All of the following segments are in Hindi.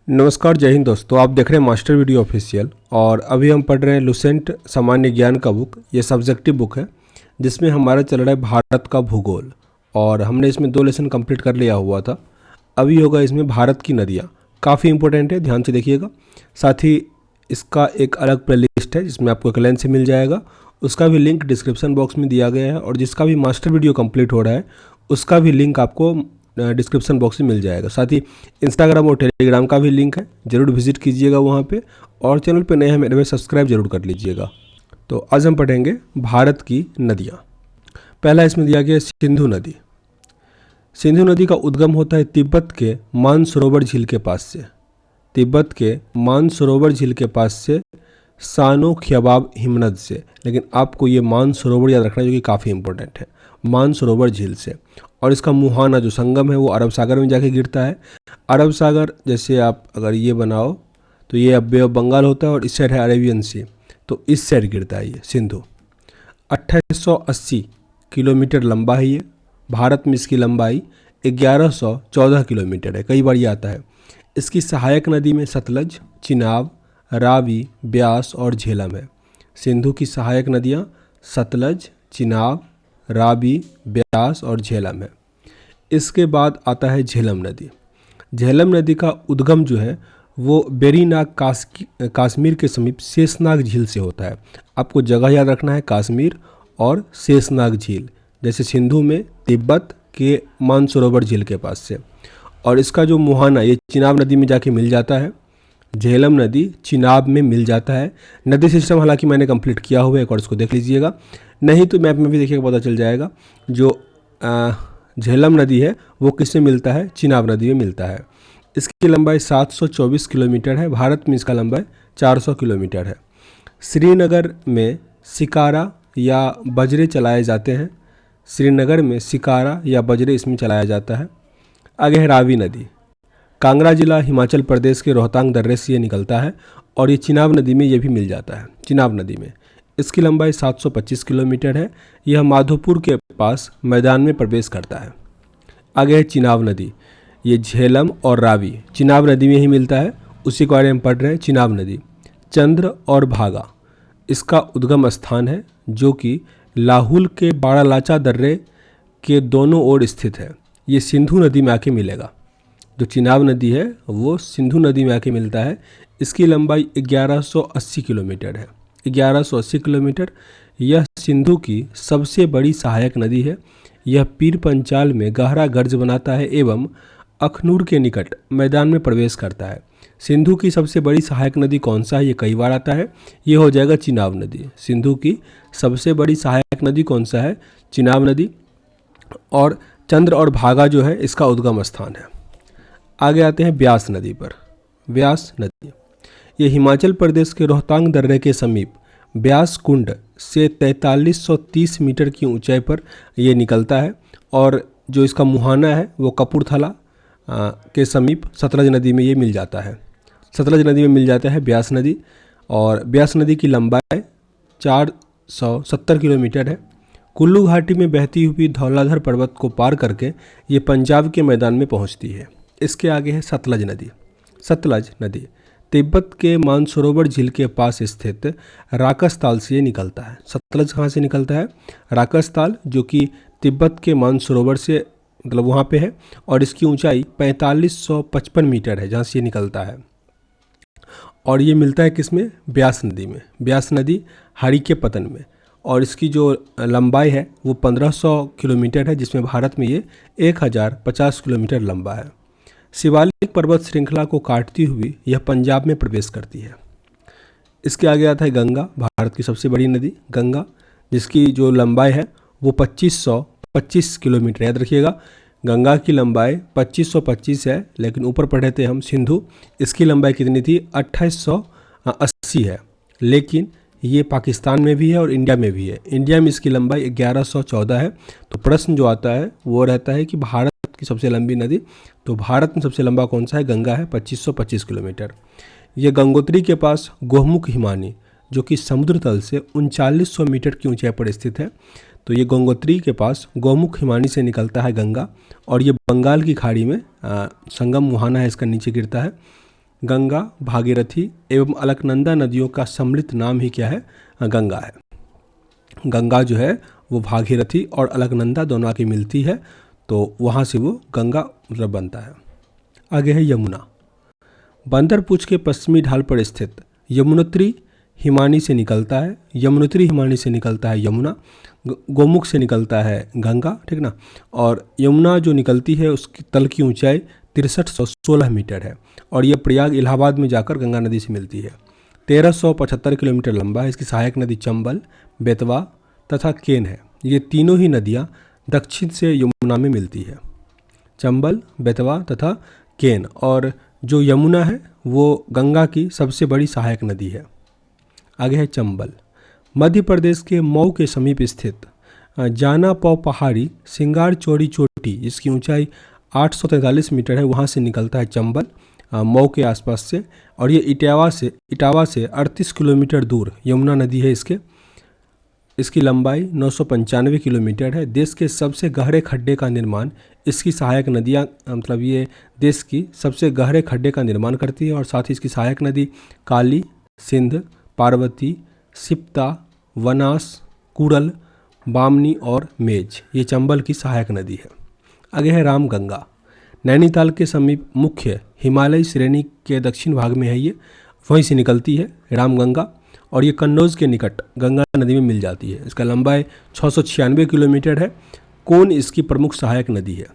नमस्कार, जय हिंद दोस्तों। आप देख रहे हैं मास्टर वीडियो ऑफिशियल और अभी हम पढ़ रहे हैं लुसेंट सामान्य ज्ञान का बुक। ये सब्जेक्टिव बुक है जिसमें हमारा चल रहा है भारत का भूगोल और हमने इसमें 2 लेसन कंप्लीट कर लिया हुआ था। अभी होगा इसमें भारत की नदियाँ, काफ़ी इंपॉर्टेंट है, ध्यान से देखिएगा। साथ ही इसका एक अलग प्लेलिस्ट है जिसमें आपको एक लाइन से मिल जाएगा, उसका भी लिंक डिस्क्रिप्शन बॉक्स में दिया गया है और जिसका भी मास्टर वीडियो कंप्लीट हो रहा है उसका भी लिंक आपको डिस्क्रिप्शन बॉक्स में मिल जाएगा। साथ ही इंस्टाग्राम और टेलीग्राम का भी लिंक है, ज़रूर विजिट कीजिएगा वहाँ पे। और चैनल पे नए हैं मेरे में सब्सक्राइब जरूर कर लीजिएगा। तो आज हम पढ़ेंगे भारत की नदियाँ। पहला इसमें दिया गया सिंधु नदी। सिंधु नदी का उद्गम होता है तिब्बत के मानसरोवर झील के पास से। तिब्बत के मानसरोवर झील के पास से सानो ख्याबाब हिमनद से। लेकिन आपको ये मानसरोवर याद रखना है जो कि काफ़ी इंपॉर्टेंट है, मानसरोवर झील से। और इसका मुहाना जो संगम है वो अरब सागर में जाके गिरता है। अरब सागर जैसे आप अगर ये बनाओ तो ये अब बे ऑफ बंगाल होता है और इस साइड है अरेबियन सी, तो इस साइड गिरता है ये सिंधु। 2880 किलोमीटर लंबा है ये। भारत में इसकी लंबाई 1114 किलोमीटर है, कई बार ये आता है। इसकी सहायक नदी में सतलज, चिनाब, रावी, ब्यास और झेलम है। सिंधु की सहायक नदियाँ सतलज, चिनाब, रावी, ब्यास और झेलम है। इसके बाद आता है झेलम नदी। झेलम नदी का उद्गम जो है वो वेरीनाग कश्मीर के समीप शेषनाग झील से होता है। आपको जगह याद रखना है, कश्मीर और शेषनाग झील, जैसे सिंधु में तिब्बत के मानसरोवर झील के पास से। और इसका जो मुहाना ये चिनाब नदी में जाके मिल जाता है। झेलम नदी चिनाब में मिल जाता है। नदी सिस्टम हालांकि मैंने कंप्लीट किया हुआ है, एक और इसको देख लीजिएगा, नहीं तो मैप में भी देखिएगा पता चल जाएगा। जो झेलम नदी है वो किससे मिलता है? चिनाब नदी में मिलता है। इसकी लंबाई 724 किलोमीटर है। भारत में इसका लंबाई 400 किलोमीटर है। श्रीनगर में शिकारा या बजरे चलाए जाते हैं। श्रीनगर में शिकारा या बजरे इसमें चलाया जाता है। आगे है रावी नदी। कांगड़ा जिला हिमाचल प्रदेश के रोहतांग दर्रे से ये निकलता है और ये चिनाब नदी में ये भी मिल जाता है। चिनाब नदी में इसकी लंबाई 725 किलोमीटर है। यह माधोपुर के पास मैदान में प्रवेश करता है। आगे है चिनाब नदी। ये झेलम और रावी चिनाब नदी में ही मिलता है, उसी के बारे में पढ़ रहे हैं। चिनाब नदी चंद्र और भागा इसका उद्गम स्थान है, जो कि लाहुल के बाड़ालाचा दर्रे के दोनों ओर स्थित है। ये सिंधु नदी में आके मिलेगा। जो चिनाब नदी है वो सिंधु नदी में आके मिलता है। इसकी लंबाई 1180 किलोमीटर है। 1180 किलोमीटर। यह सिंधु की सबसे बड़ी सहायक नदी है। यह पीर पंचाल में गहरा गर्ज बनाता है एवं अखनूर के निकट मैदान में प्रवेश करता है। सिंधु की सबसे बड़ी सहायक नदी कौन सा है? ये कई बार आता है, ये हो जाएगा चिनाब नदी। सिंधु की सबसे बड़ी सहायक नदी कौन सा है? चिनाब नदी। और चंद्र और भागा जो है इसका उद्गम स्थान है। आगे आते हैं ब्यास नदी पर। ब्यास नदी ये हिमाचल प्रदेश के रोहतांग दर्रे के समीप ब्यास कुंड से 4330 मीटर की ऊंचाई पर यह निकलता है। और जो इसका मुहाना है वो कपूरथला के समीप सतलज नदी में ये मिल जाता है। सतलज नदी में मिल जाता है ब्यास नदी। और ब्यास नदी की लंबाई 470 किलोमीटर है। कुल्लू घाटी में बहती हुई धौलाधर पर्वत को पार करके ये पंजाब के मैदान में पहुंचती है। इसके आगे है सतलज नदी। सतलज नदी तिब्बत के मानसरोवर झील के पास स्थित राकसताल से निकलता है। सतलज कहाँ से निकलता है? राकसताल, जो कि तिब्बत के मानसरोवर से मतलब वहाँ पे है। और इसकी ऊंचाई 4555 मीटर है जहाँ से ये निकलता है। और ये मिलता है किसमें? ब्यास नदी में। ब्यास नदी हरि के पतन में। और इसकी जो लंबाई है वो 1500 किलोमीटर है, जिसमें भारत में ये 1050 किलोमीटर लंबा है। शिवालिक पर्वत श्रृंखला को काटती हुई यह पंजाब में प्रवेश करती है। इसके आगे आता है गंगा, भारत की सबसे बड़ी नदी गंगा, जिसकी जो लंबाई है वो 2525 किलोमीटर। याद रखिएगा, गंगा की लंबाई 2525 है, लेकिन ऊपर पढ़े थे हम सिंधु, इसकी लंबाई कितनी थी? 2880 है। लेकिन ये पाकिस्तान में भी है और इंडिया में भी है। इंडिया में इसकी लंबाई 1114 है। तो प्रश्न जो आता है वो रहता है कि भारत की सबसे लंबी नदी, तो भारत में सबसे लंबा कौन सा है? गंगा है, 2525 किलोमीटर। ये गंगोत्री के पास गोमुख हिमानी, जो कि समुद्र तल से 3900 मीटर की ऊंचाई पर स्थित है। तो ये गंगोत्री के पास गोमुख हिमानी से निकलता है गंगा। और ये बंगाल की खाड़ी में संगम मुहाना है, इसका नीचे गिरता है। गंगा, भागीरथी एवं अलकनंदा नदियों का सम्मिलित नाम ही क्या है? गंगा है। गंगा जो है वो भागीरथी और अलकनंदा दोनों की मिलती है, तो वहाँ से वो गंगा मतलब बनता है। आगे है यमुना। बंदरपूछ के पश्चिमी ढाल पर स्थित यमुनोत्री हिमानी से निकलता है। यमुनोत्री हिमानी से निकलता है यमुना। गोमुख से निकलता है गंगा, ठीक ना। और यमुना जो निकलती है उसकी तल की ऊंचाई 6316 मीटर है और यह प्रयाग इलाहाबाद में जाकर गंगा नदी से मिलती है। 1375 किलोमीटर लंबा है। इसकी सहायक नदी चंबल, बेतवा तथा केन है। ये तीनों ही नदियाँ दक्षिण से यमुना में मिलती है, चंबल, बेतवा तथा केन। और जो यमुना है वो गंगा की सबसे बड़ी सहायक नदी है। आगे है चंबल। मध्य प्रदेश के मऊ के समीप स्थित जाना पौ पहाड़ी सिंगार चौड़ी चोटी, जिसकी ऊंचाई 843 मीटर है, वहाँ से निकलता है चंबल, मऊ के आसपास से। और ये इटावा से 38 किलोमीटर दूर यमुना नदी है। इसकी लंबाई 995 किलोमीटर है। देश के सबसे गहरे खड्डे का निर्माण इसकी सहायक नदियाँ मतलब ये देश की सबसे गहरे खड्डे का निर्माण करती है। और साथ ही इसकी सहायक नदी काली, सिंध, पार्वती, सिप्ता, वनास, कुड़ल, बामनी और मेज, ये चंबल की सहायक नदी है। आगे है रामगंगा। नैनीताल के समीप मुख्य हिमालयी श्रेणी के दक्षिण भाग में है, ये वहीं से निकलती है रामगंगा और ये कन्नौज के निकट गंगा नदी में मिल जाती है। इसका लंबाई 696 किलोमीटर है। कोन इसकी प्रमुख सहायक नदी है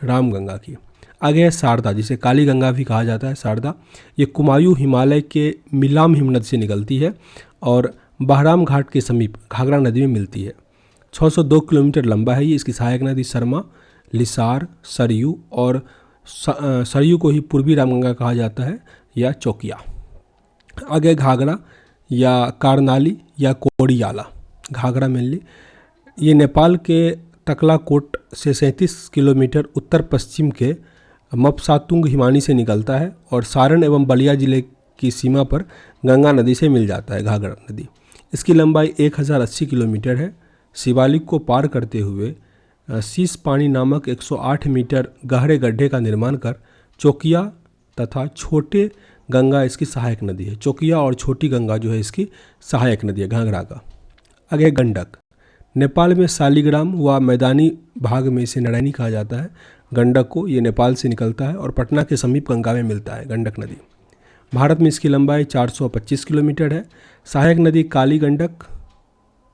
रामगंगा की। आगे है शारदा, जिसे काली गंगा भी कहा जाता है। शारदा ये कुमायूं हिमालय के मिलाम हिमनद से निकलती है और बहराम घाट के समीप घाघरा नदी में मिलती है। 602 किलोमीटर लंबा है ये। इसकी सहायक नदी शर्मा, लिसार, सरयू और सरयू को ही पूर्वी रामगंगा कहा जाता है या चौकिया। आगे घाघरा या कारनाली या कोड़ियाला। घाघरा मेनली ये नेपाल के तकलाकोट से 37 किलोमीटर उत्तर पश्चिम के मपसातुंग हिमानी से निकलता है और सारण एवं बलिया जिले की सीमा पर गंगा नदी से मिल जाता है घाघरा नदी। इसकी लंबाई 1080 किलोमीटर है। शिवालिक को पार करते हुए शीश पानी नामक 108 मीटर गहरे गड्ढे का निर्माण कर चौकिया तथा छोटे गंगा इसकी सहायक नदी है। चौकिया और छोटी गंगा जो है इसकी सहायक नदी है घाघरा का। आगे गंडक। नेपाल में शालिग्राम व मैदानी भाग में इसे नारायणी कहा जाता है। गंडक को ये नेपाल से निकलता है और पटना के समीप गंगा में मिलता है गंडक नदी। भारत में इसकी लंबाई 425 किलोमीटर है। सहायक नदी काली गंडक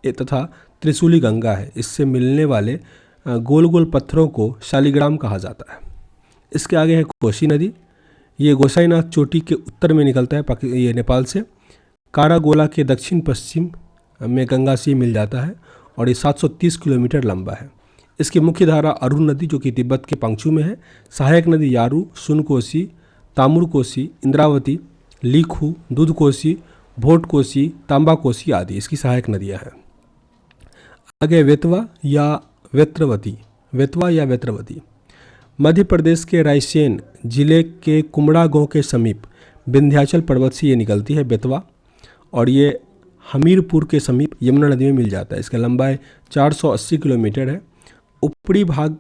तथा त्रिशूली गंगा है। इससे मिलने वाले गोल गोल पत्थरों को शालिग्राम कहा जाता है। इसके आगे है कोसी नदी। ये गोसाईनाथ चोटी के उत्तर में निकलता है ये नेपाल से। कारागोला के दक्षिण पश्चिम में गंगा से मिल जाता है और ये 730 किलोमीटर लंबा है। इसकी मुख्य धारा अरुण नदी जो कि तिब्बत के पंगचू में है। सहायक नदी यारू, सुनकोसी, तामुर कोसी, इंद्रावती, लीखू, दूध कोसी, भोट कोसी, तांबा कोसी आदि इसकी सहायक नदियाँ हैं। आगे वेतवा या वेत्रवती। मध्य प्रदेश के रायसेन जिले के कुमड़ा गांव के समीप विंध्याचल पर्वत से ये निकलती है बेतवा और ये हमीरपुर के समीप यमुना नदी में मिल जाता है। इसका लंबाई 480 किलोमीटर है। ऊपरी भाग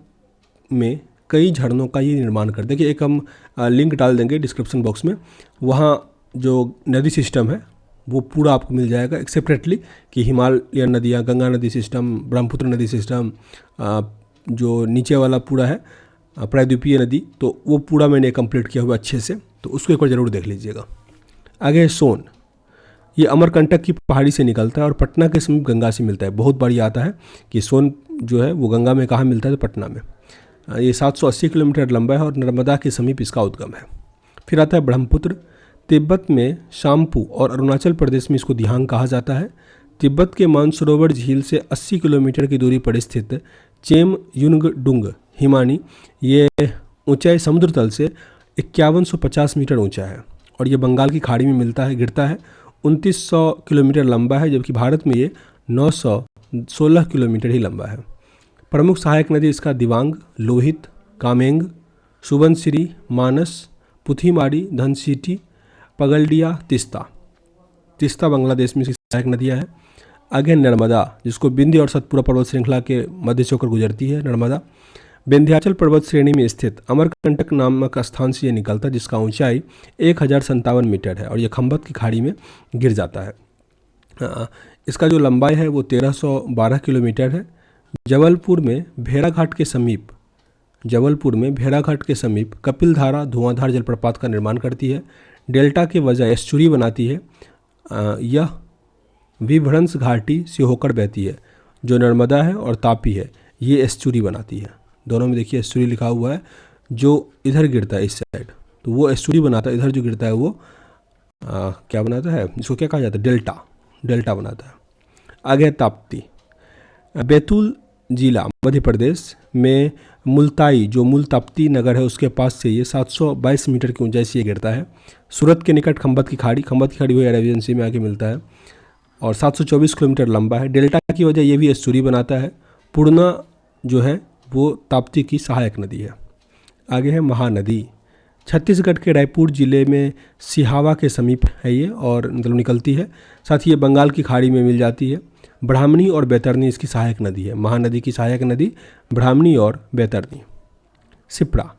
में कई झरनों का ये निर्माण कर देखिए। एक हम लिंक डाल देंगे डिस्क्रिप्शन बॉक्स में, वहाँ जो नदी सिस्टम है वो पूरा आपको मिल जाएगा एक सेपरेटली कि हिमालयन नदियाँ, गंगा नदी सिस्टम, ब्रह्मपुत्र नदी सिस्टम, जो नीचे वाला पूरा है प्रायद्वीपीय नदी, तो वो पूरा मैंने कंप्लीट किया हुआ अच्छे से, तो उसको एक बार ज़रूर देख लीजिएगा। आगे सोन। ये अमरकंटक की पहाड़ी से निकलता है और पटना के समीप गंगा से मिलता है। बहुत बार ये आता है कि सोन जो है वो गंगा में कहाँ मिलता है, तो पटना में। ये 780 किलोमीटर लंबा है और नर्मदा के समीप इसका उद्गम है। फिर आता है ब्रह्मपुत्र। तिब्बत में शाम्पू और अरुणाचल प्रदेश में इसको दिहांग कहा जाता है। तिब्बत के मानसरोवर झील से 80 किलोमीटर की दूरी पर स्थित चेम युंगडुंग हिमानी, ये ऊंचाई समुद्र तल से 5150 मीटर ऊंचा है और ये बंगाल की खाड़ी में गिरता है। 2900 किलोमीटर लंबा है, जबकि भारत में ये 916 किलोमीटर ही लंबा है। प्रमुख सहायक नदी इसका दिवांग, लोहित, कामेंग, सुबनसिरी, मानस, पुथीमारी, धनसिटी, पगलडिया, तिस्ता बांग्लादेश में इसकी सहायक नदियाँ हैं। आगे नर्मदा, जिसको बिंदी और सतपुरा पर्वत श्रृंखला के मध्य से होकर गुजरती है। नर्मदा विंध्याचल पर्वत श्रेणी में स्थित अमरकंटक नामक स्थान से ये निकलता है, जिसका ऊंचाई 1057 मीटर है और ये खंभत की खाड़ी में गिर जाता है। इसका जो लंबाई है वो 1312 किलोमीटर है। जबलपुर में भेड़ाघाट के समीप कपिलधारा धुआंधार जलप्रपात का निर्माण करती है। डेल्टा के वजह एस्चुरी बनाती है। यह विभ्रंश घाटी से होकर बहती है, जो नर्मदा है और तापी है, ये एस्चुरी बनाती है। दोनों में देखिए एस्चुरी लिखा हुआ है, जो इधर गिरता है इस साइड तो वो एस्चुरी बनाता है, इधर जो गिरता है वो क्या बनाता है, इसको क्या कहा जाता है, डेल्टा बनाता है। आगे ताप्ती। बैतूल जिला मध्य प्रदेश में मुल्ताई, जो मूल ताप्ती नगर है उसके पास से ये 722 मीटर की ऊंचाई से ये गिरता है। सूरत के निकट खंभत की खाड़ी वो अरेबियन सी में आके मिलता है और 724 किलोमीटर लंबा है। डेल्टा की वजह ये भी एस्चुरी बनाता है। पूर्णा जो है वो ताप्ती की सहायक नदी है। आगे है महानदी। छत्तीसगढ़ के रायपुर जिले में सिहावा के समीप है ये और मतलब निकलती है, साथ ही ये बंगाल की खाड़ी में मिल जाती है। ब्राह्मणी और बैतरनी इसकी सहायक नदी है। महानदी की सहायक नदी ब्राह्मणी और बैतरनी। सिपरा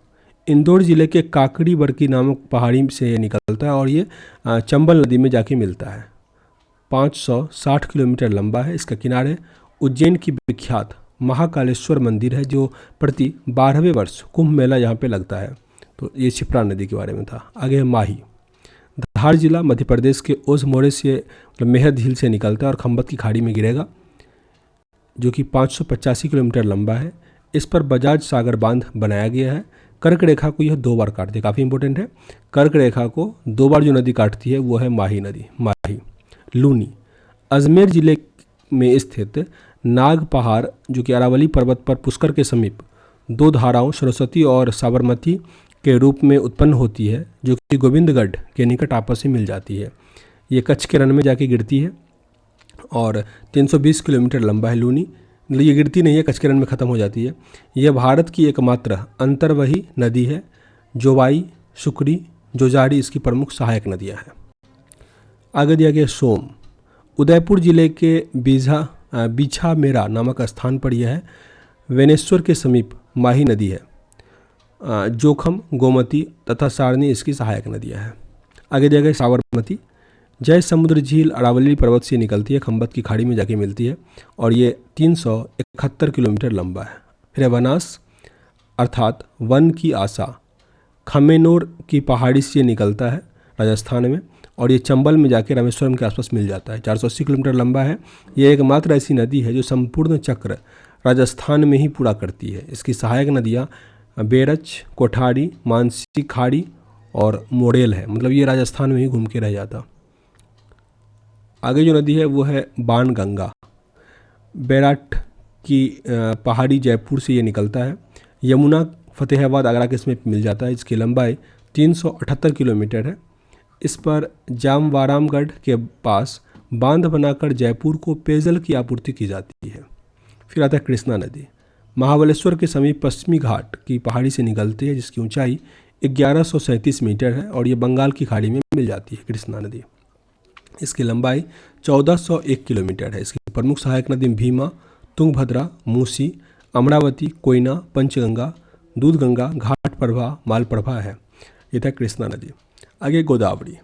इंदौर जिले के काकड़ी बरकी नामक पहाड़ी से ये निकलता है और ये चंबल नदी में जाके मिलता है। 560 किलोमीटर लंबा है। इसका किनारे उज्जैन की विख्यात महाकालेश्वर मंदिर है, जो प्रति 12वें वर्ष कुंभ मेला यहाँ पे लगता है। तो ये शिप्रा नदी के बारे में था। आगे है माही। धार जिला मध्य प्रदेश के ओस मोड़े से मतलब मेहर झील से निकलता है और खंभत की खाड़ी में गिरेगा, जो कि 585 किलोमीटर लंबा है। इस पर बजाज सागर बांध बनाया गया है। कर्क रेखा को यह 2 बार काटती है, काफ़ी इंपॉर्टेंट है। कर्क रेखा को 2 बार जो नदी काटती है वो है माही नदी। माही। लूनी अजमेर जिले में स्थित नाग पहाड़, जो कि अरावली पर्वत पर पुष्कर के समीप 2 धाराओं सरस्वती और साबरमती के रूप में उत्पन्न होती है, जो कि गोविंदगढ़ के निकट आपस में मिल जाती है। ये कच्छ के रण में जाके गिरती है और 320 किलोमीटर लंबा है लूनी। ये गिरती नहीं है, कच्छ के रण में ख़त्म हो जाती है। यह भारत की एकमात्र अंतर्वही नदी है। जोवाई, सुकरी, जोजाड़ी इसकी प्रमुख सहायक नदियाँ हैं। आगे दिया गया सोम। उदयपुर जिले के बिछामेरा नामक स्थान पर यह है। वेनेश्वर के समीप माही नदी है। जोखम, गोमती तथा सारणी इसकी सहायक नदियाँ हैं। आगे दिया गया साबरमती। जय समुद्र झील अरावली पर्वत से निकलती है, खंभत की खाड़ी में जाके मिलती है और ये 371 किलोमीटर लंबा है। फिर बनास अर्थात वन की आशा, खमेनोर की पहाड़ी से निकलता है राजस्थान में और ये चंबल में जाके रामेश्वरम के आसपास मिल जाता है। 480 किलोमीटर लंबा है। ये एकमात्र ऐसी नदी है जो संपूर्ण चक्र राजस्थान में ही पूरा करती है। इसकी सहायक नदियाँ बेरच, कोठारी, मानसी खाड़ी और मोड़ेल है, मतलब ये राजस्थान में ही घूम के रह जाता। आगे जो नदी है वो है बाणगंगा। बैराट की पहाड़ी जयपुर से ये निकलता है। यमुना फतेहाबाद आगरा के समीप मिल जाता है। इसकी लंबाई 378 किलोमीटर है। इस पर जामवारामगढ़ के पास बांध बनाकर जयपुर को पेयजल की आपूर्ति की जाती है। फिर आता है कृष्णा नदी। महाबलेश्वर के समीप पश्चिमी घाट की पहाड़ी से निकलती है, जिसकी ऊंचाई 1137 मीटर है और ये बंगाल की खाड़ी में मिल जाती है कृष्णा नदी। इसकी लंबाई 1401 किलोमीटर है। इसकी प्रमुख सहायक नदी भीमा, तुंगभद्रा, मूसी, अमरावती, कोयना, पंचगंगा, दूधगंगा, घाटप्रभा, मालप्रभा है। ये था कृष्णा नदी। आगे गोदावरी।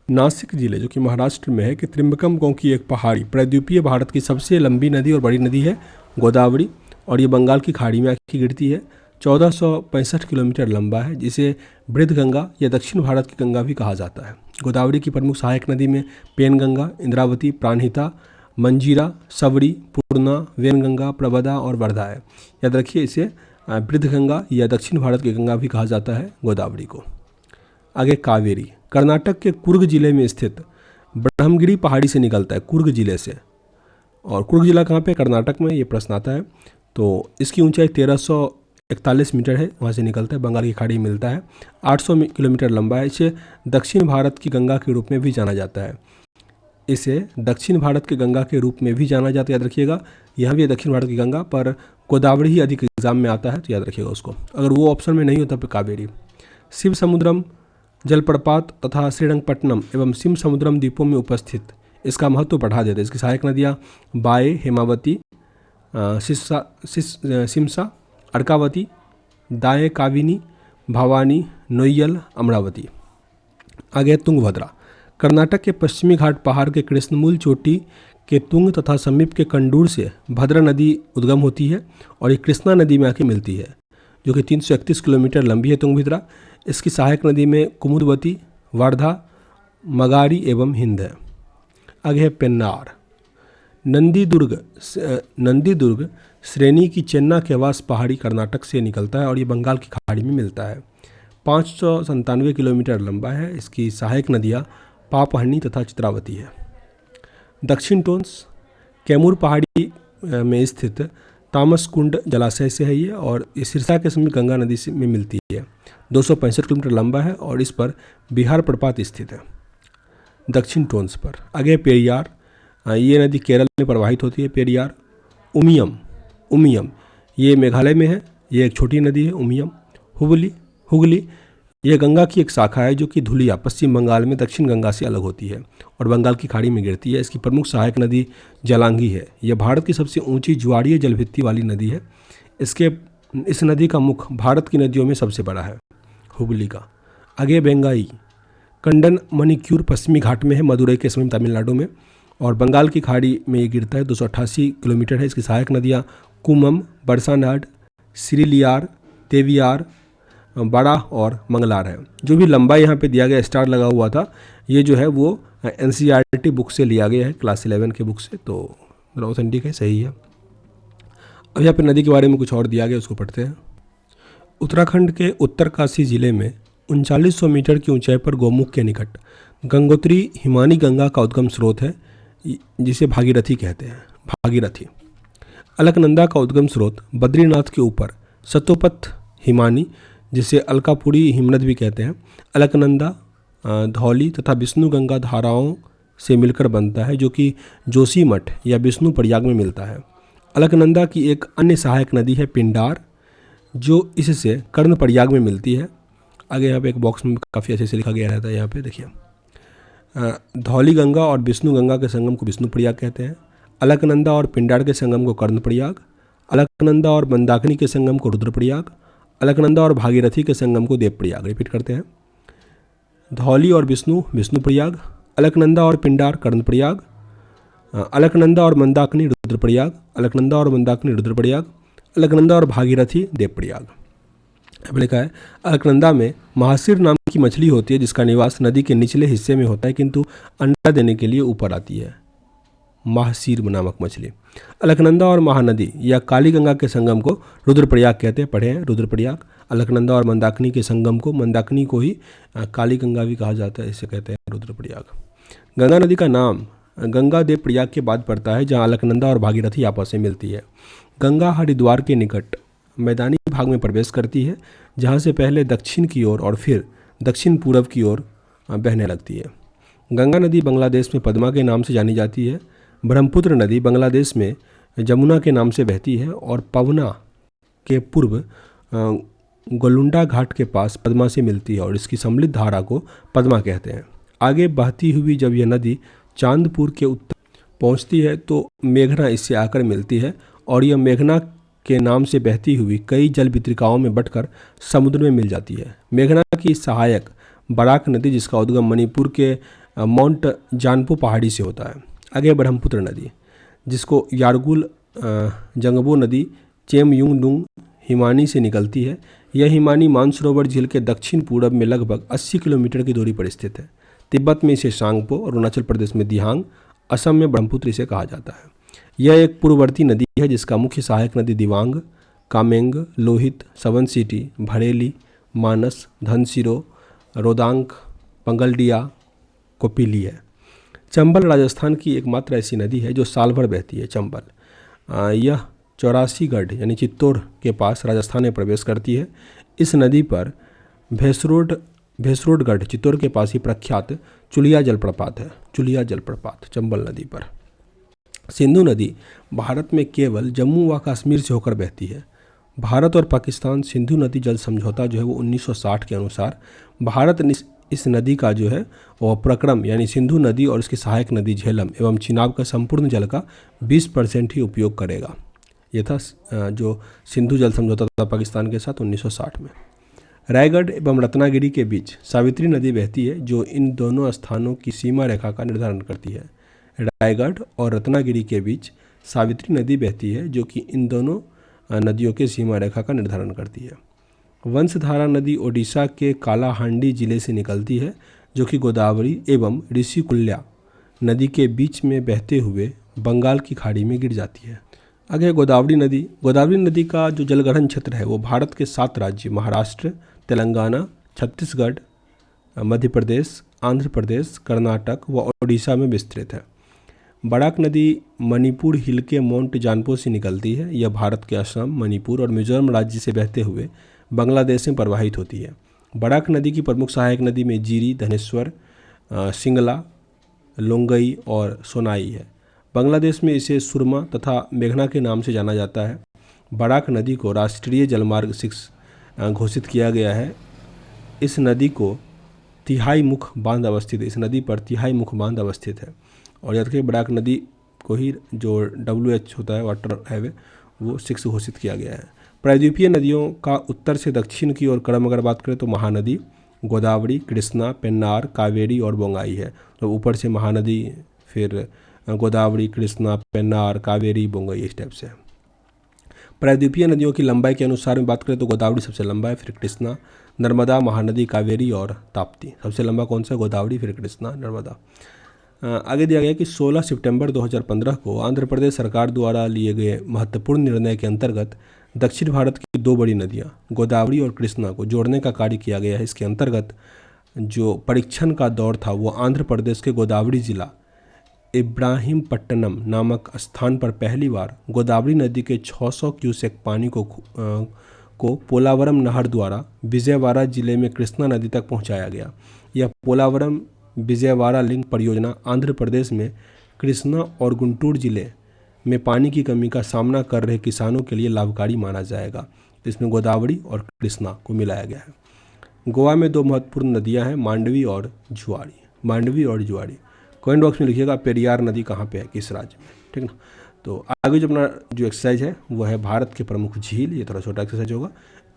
नासिक जिले, जो कि महाराष्ट्र में है, कि त्रिम्बकम गांव की एक पहाड़ी प्रायद्वीपीय भारत की सबसे लंबी नदी और बड़ी नदी है गोदावरी और ये बंगाल की खाड़ी में आके गिरती है। 1465 किलोमीटर लंबा है, जिसे बृहदगंगा या दक्षिण भारत की गंगा भी कहा जाता है। गोदावरी की प्रमुख सहायक नदी में पेनगंगा, इंद्रावती, प्राणहिता, मंजीरा, सबरी, पूर्णा, वेनगंगा, प्रबदा और वर्धा है। याद रखिए, इसे बृहदगंगा या दक्षिण भारत की गंगा भी कहा जाता है गोदावरी को। आगे कावेरी। कर्नाटक के कुर्ग जिले में स्थित ब्रह्मगिरी पहाड़ी से निकलता है, कुर्ग जिले से। और कुर्ग जिला कहाँ पे? कर्नाटक में, ये प्रश्न आता है। तो इसकी ऊंचाई 1341 मीटर है, वहाँ से निकलता है, बंगाल की खाड़ी में मिलता है। 800 किलोमीटर लंबा है। इसे दक्षिण भारत की गंगा के रूप में भी जाना जाता है। इसे दक्षिण भारत की गंगा के रूप में भी जाना जाता है, याद रखिएगा। यहाँ भी है दक्षिण भारत की गंगा, पर गोदावरी ही अधिक एग्जाम में आता है, तो याद रखिएगा उसको। अगर वो ऑप्शन में नहीं होता तो कावेरी। शिव समुद्रम जलप्रपात तथा श्रीरंगपट्टनम एवं सिम समुद्रम द्वीपों में उपस्थित इसका महत्व बढ़ा देते हैं। इसकी सहायक नदियाँ बाए, हेमावती, सिमसा, अर्कावती, दाएं काविनी, भवानी, नोय्यल, अमरावती। आगे तुंगभद्रा। कर्नाटक के पश्चिमी घाट पहाड़ के कृष्णमूल चोटी के तुंग तथा समीप के कंडूर से भद्रा नदी उद्गम होती है और ये कृष्णा नदी में आके मिलती है, जो कि 331 किलोमीटर लंबी है तुंगभद्रा। इसकी सहायक नदी में कुमुदवती, वर्धा, मगारी एवं हिंद है। आगे है पेन्नार। नंदीदुर्ग श्रेणी की चेन्ना केवास पहाड़ी कर्नाटक से निकलता है और ये बंगाल की खाड़ी में मिलता है। 597 किलोमीटर लंबा है। इसकी सहायक नदियाँ पापहनी तथा चित्रावती है। दक्षिण टोंस कैमूर पहाड़ी में स्थित तामस कुंड जलाशय से है ये, और ये सिरसा के समीप गंगा नदी से में मिलती है। 265 किलोमीटर लंबा है और इस पर बिहार प्रपात स्थित है दक्षिण टोंस पर। आगे पेरियार। ये नदी केरल में प्रवाहित होती है, पेरियार। उमियम ये मेघालय में है, ये एक छोटी नदी है उमियम। हुगली ये गंगा की एक शाखा है जो कि धुलिया पश्चिम बंगाल में दक्षिण गंगा से अलग होती है और बंगाल की खाड़ी में गिरती है। इसकी प्रमुख सहायक नदी जलांगी है। यह भारत की सबसे ऊंची ज्वारीय जलभित्ति वाली नदी है। इस नदी का मुख भारत की नदियों में सबसे बड़ा है, हुगली का। आगे बेंगाई। कंडन मणिक्यूर पश्चिमी घाट में है, मदुरई के समीप तमिलनाडु में, और बंगाल की खाड़ी में ये गिरता है। 288 किलोमीटर है। इसकी सहायक नदियाँ कुमम, बरसानाड, सिरिलियार, तेवियार, बड़ा और मंगलार है। जो भी लंबा यहाँ पे दिया गया स्टार लगा हुआ था, ये जो है वो NCERT बुक से लिया गया है, क्लास 11 के बुक से, तो ऑथेंटिक है, सही है। अब यहाँ पे नदी के बारे में कुछ और दिया गया, उसको पढ़ते हैं। उत्तराखंड के उत्तरकाशी जिले में 3900 मीटर की ऊंचाई पर गौमुख के निकट गंगोत्री हिमानी गंगा का उद्गम स्रोत है, जिसे भागीरथी कहते हैं। भागीरथी। अलकनंदा का उद्गम स्रोत बद्रीनाथ के ऊपर सतोपथ हिमानी, जिसे अलकापुरी हिमनद भी कहते हैं, अलकनंदा, धौली तथा विष्णु गंगा धाराओं से मिलकर बनता है, जो कि जोशीमठ या विष्णु प्रयाग में मिलता है। अलकनंदा की एक अन्य सहायक नदी है पिंडार, जो इससे कर्ण प्रयाग में मिलती है। आगे यहाँ पे एक बॉक्स में काफ़ी अच्छे से लिखा गया रहता है, यहाँ पे देखिए। धौली गंगा और विष्णु गंगा के संगम को विष्णु प्रयाग कहते हैं। अलकनंदा और पिंडार के संगम को कर्ण प्रयाग, अलकनंदा और मंदाकिनी के संगम को रुद्र प्रयाग, अलकनंदा और भागीरथी के संगम को देव प्रयाग। रिपीट करते हैं। धौली और विष्णु विष्णु प्रयाग, अलकनंदा और पिंडार कर्ण प्रयाग, अलकनंदा और मंदाकिनी रुद्र प्रयाग, अलकनंदा और मंदाकिनी रुद्र प्रयाग, अलकनंदा और भागीरथी देव प्रयाग। अब लिखा है अलकनंदा में महासिर नाम की मछली होती है, जिसका निवास नदी के निचले हिस्से में होता है, किंतु अंडा देने के लिए ऊपर आती है। महासिर नामक मछली। अलकनंदा और महानदी या काली गंगा के संगम को रुद्रप्रयाग कहते हैं, पढ़े हैं रुद्रप्रयाग। अलकनंदा और मंदाकिनी के संगम को, मंदाकिनी को ही काली गंगा भी कहा जाता है, इसे कहते हैं रुद्रप्रयाग। गंगा नदी का नाम गंगा देव प्रयाग के बाद पड़ता है, जहाँ अलकनंदा और भागीरथी आपस में मिलती है। गंगा हरिद्वार के निकट मैदानी भाग में प्रवेश करती है, जहाँ से पहले दक्षिण की ओर और फिर दक्षिण पूर्व की ओर बहने लगती है। गंगा नदी बांग्लादेश में पद्मा के नाम से जानी जाती है। ब्रह्मपुत्र नदी बांग्लादेश में जमुना के नाम से बहती है और पवना के पूर्व गोलुंडा घाट के पास पद्मा से मिलती है और इसकी सम्मिलित धारा को पद्मा कहते हैं। आगे बहती हुई जब यह नदी चांदपुर के उत्तर पहुंचती है तो मेघना इससे आकर मिलती है और यह मेघना के नाम से बहती हुई कई जल वितरिकाओं में बटकर समुद्र में मिल जाती है। मेघना की सहायक बराक नदी, जिसका उद्गम मणिपुर के माउंट जानपो पहाड़ी से होता है। आगे ब्रह्मपुत्र नदी, जिसको यारगुल जंगबो नदी चेमयुंगडुंग हिमानी से निकलती है। यह हिमानी मानसरोवर झील के दक्षिण पूर्व में लगभग 80 किलोमीटर की दूरी पर स्थित है। तिब्बत में इसे सांगपो और अरुणाचल प्रदेश में दिहांग, असम में ब्रह्मपुत्र इसे कहा जाता है। यह एक पूर्ववर्ती नदी है, जिसका मुख्य सहायक नदी दिवांग, कामेंग, लोहित, सवनसिटी, भरेली, मानस, धनसिरो, रोदांग, पंगलडिया, कोपिली है। चंबल राजस्थान की एकमात्र ऐसी नदी है जो साल भर बहती है। चंबल यह 84गढ़ यानी चित्तौड़ के पास राजस्थान में प्रवेश करती है। इस नदी पर भेसरोडगढ़ चित्तौड़ के पास ही प्रख्यात चुलिया जलप्रपात है। चुलिया जलप्रपात चंबल नदी पर। सिंधु नदी भारत में केवल जम्मू व कश्मीर से होकर बहती है। भारत और पाकिस्तान सिंधु नदी जल समझौता जो है वो 1960 के अनुसार भारत इस नदी का जो है वो प्रक्रम यानी सिंधु नदी और इसकी सहायक नदी झेलम एवं चिनाब का संपूर्ण जल का 20% ही उपयोग करेगा। ये था जो सिंधु जल समझौता था पाकिस्तान के साथ 1960 में। रायगढ़ एवं रत्नागिरी के बीच सावित्री नदी बहती है जो इन दोनों स्थानों की सीमा रेखा का निर्धारण करती है। रायगढ़ और रत्नागिरी के बीच सावित्री नदी बहती है जो कि इन दोनों नदियों के सीमा रेखा का निर्धारण करती है। वंशधारा नदी ओडिशा के कालाहांडी जिले से निकलती है जो कि गोदावरी एवं ऋषिकुल्या नदी के बीच में बहते हुए बंगाल की खाड़ी में गिर जाती है। आगे गोदावरी नदी। गोदावरी नदी का जो जलग्रहण क्षेत्र है वो भारत के 7 राज्य महाराष्ट्र, तेलंगाना, छत्तीसगढ़, मध्य प्रदेश, आंध्र प्रदेश, कर्नाटक व ओडिशा में विस्तृत है। बराक नदी मणिपुर हिल के माउंट जानपो से निकलती है। यह भारत के असम, मणिपुर और मिजोरम राज्य से बहते हुए बांग्लादेश में प्रवाहित होती है। बराक नदी की प्रमुख सहायक नदी में जीरी, धनेश्वर, सिंगला, लोंगई और सोनाई है। बांग्लादेश में इसे सुरमा तथा मेघना के नाम से जाना जाता है। बराक नदी को राष्ट्रीय जलमार्ग 6 घोषित किया गया है। इस नदी को तिहाई मुख बांध अवस्थित है। इस नदी पर तिहाई मुख बांध अवस्थित है। और याद रखिए बराक नदी को ही जो WH होता है वाटर हाईवे वो 6 घोषित किया गया है। प्रायद्वीपीय नदियों का उत्तर से दक्षिण की ओर क्रम अगर बात करें तो महानदी गोदावरी, कृष्णा, पेन्नार, कावेरी और बोंगाई है। तो ऊपर से महानदी, फिर गोदावरी, कृष्णा, पेन्नार, कावेरी, बोंगई इस टाइप से है। प्रायद्वीपीय नदियों की लंबाई के अनुसार में बात करें तो गोदावरी सबसे लंबा है, फिर कृष्णा, नर्मदा, महानदी, कावेरी और ताप्ती। सबसे लंबा कौन सा? गोदावरी, फिर कृष्णा, नर्मदा। आगे दिया गया कि 16 सितंबर 2015 को आंध्र प्रदेश सरकार द्वारा लिए गए महत्वपूर्ण निर्णय के अंतर्गत दक्षिण भारत की 2 बड़ी नदियाँ गोदावरी और कृष्णा को जोड़ने का कार्य किया गया है। इसके अंतर्गत जो परीक्षण का दौर था वो आंध्र प्रदेश के गोदावरी जिला इब्राहिमपट्टनम नामक स्थान पर पहली बार गोदावरी नदी के 600 क्यूसेक पानी को पोलावरम नहर द्वारा विजयवाड़ा जिले में कृष्णा नदी तक पहुंचाया गया। यह पोलावरम विजयवाड़ा लिंक परियोजना आंध्र प्रदेश में कृष्णा और गुंटूर जिले में पानी की कमी का सामना कर रहे किसानों के लिए लाभकारी माना जाएगा। इसमें गोदावरी और कृष्णा को मिलाया गया है। गोवा में 2 महत्वपूर्ण नदियां हैं, मांडवी और जुआड़ी। कमेंट बॉक्स में लिखिएगा पेरियार नदी कहाँ पे है, किस राज्य में, ठीक ना। तो आगे जो अपना जो एक्सरसाइज है वो है भारत के प्रमुख झील। ये थोड़ा छोटा एक्सरसाइज होगा,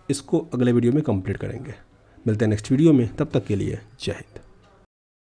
इसको अगले वीडियो में कंप्लीट करेंगे। मिलते हैं नेक्स्ट वीडियो में, तब तक के लिए जय हिंद।